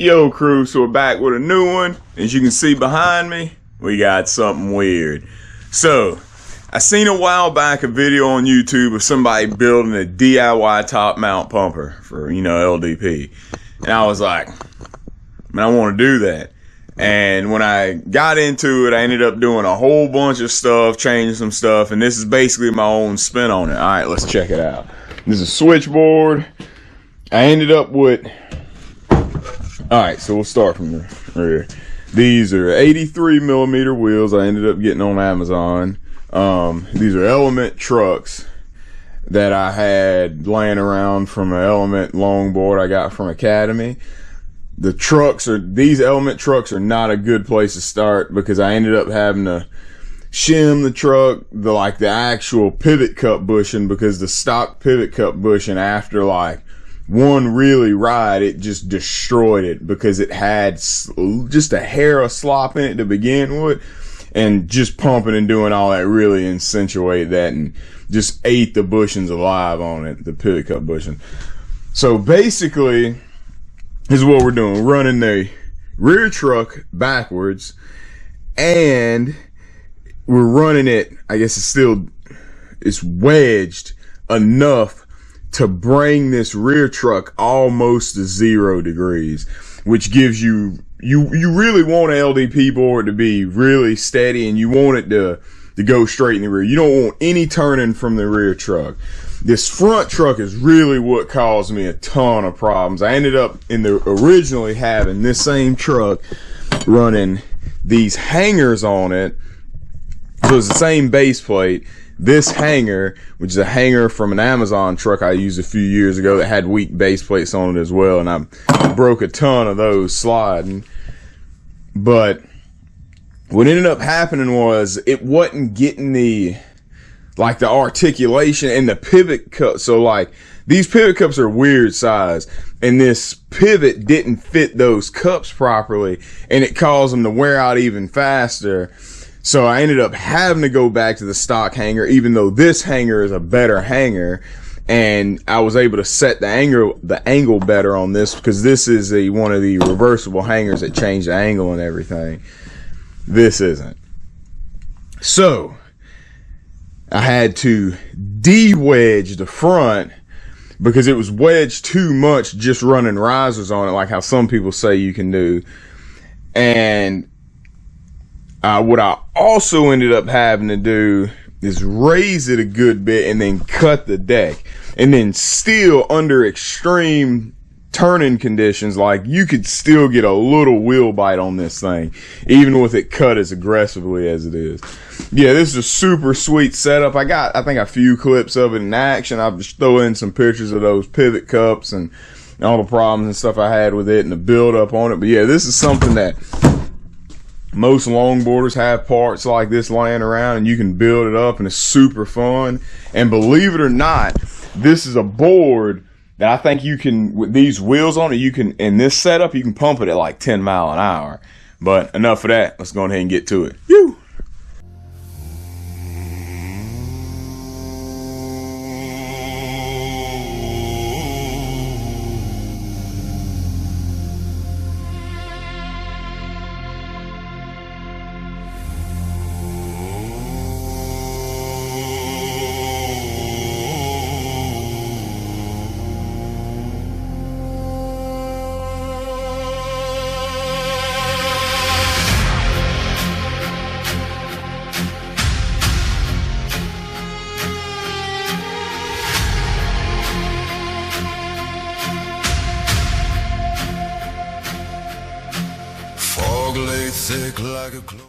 Yo crew, so we're back with a new one. As you can see behind me, we got something weird. So, I seen a while back a video on YouTube of somebody building a DIY top mount pumper for, LDP. And I was like, man, I want to do that. And when I got into it, I ended up doing a whole bunch of stuff, changing some stuff, and this is basically my own spin on it. Alright, let's check it out. This is a switchboard. I ended up with... Alright, so we'll start from the rear. These are 83 millimeter wheels I ended up getting on Amazon. These are Element trucks that I had laying around from an Element longboard I got from Academy. These Element trucks are not a good place to start because I ended up having to shim the truck, the actual pivot cup bushing, because the stock pivot cup bushing, after one really ride, it just destroyed it because it had just a hair of slop in it to begin with, and just pumping and doing all that really accentuated that and just ate the bushings alive on it, the pivot cup bushing. So basically, this is what we're doing. We're running the rear truck backwards, and we're running it, I guess it's wedged enough to bring this rear truck almost to 0 degrees, which gives you really want an LDP board to be really steady, and you want it to go straight in the rear. You don't want any turning from the rear truck. This front truck is really what caused me a ton of problems. I ended up originally having this same truck running these hangers on it. So it's the same base plate. This hanger, which is a hanger from an Amazon truck I used a few years ago that had weak base plates on it as well, and I broke a ton of those sliding. But what ended up happening was it wasn't getting the articulation and the pivot cup. So these pivot cups are weird size, and this pivot didn't fit those cups properly, and it caused them to wear out even faster. So I ended up having to go back to the stock hanger, even though this hanger is a better hanger, and I was able to set the angle better on this, because this is one of the reversible hangers that change the angle and everything. This isn't. So I had to de-wedge the front because it was wedged too much just running risers on it, like how some people say you can do. And what I also ended up having to do is raise it a good bit and then cut the deck. And then still, under extreme turning conditions, you could still get a little wheel bite on this thing, even with it cut as aggressively as it is. Yeah, this is a super sweet setup. I think a few clips of it in action. I'll just throw in some pictures of those pivot cups and all the problems and stuff I had with it and the build up on it. But yeah, this is something that most longboarders have parts like this laying around, and you can build it up, and it's super fun. And believe it or not, this is a board that I think you can, with these wheels on it, in this setup, you can pump it at 10 miles an hour. But enough of that. Let's go ahead and get to it. Woo! Lay thick like a cloak.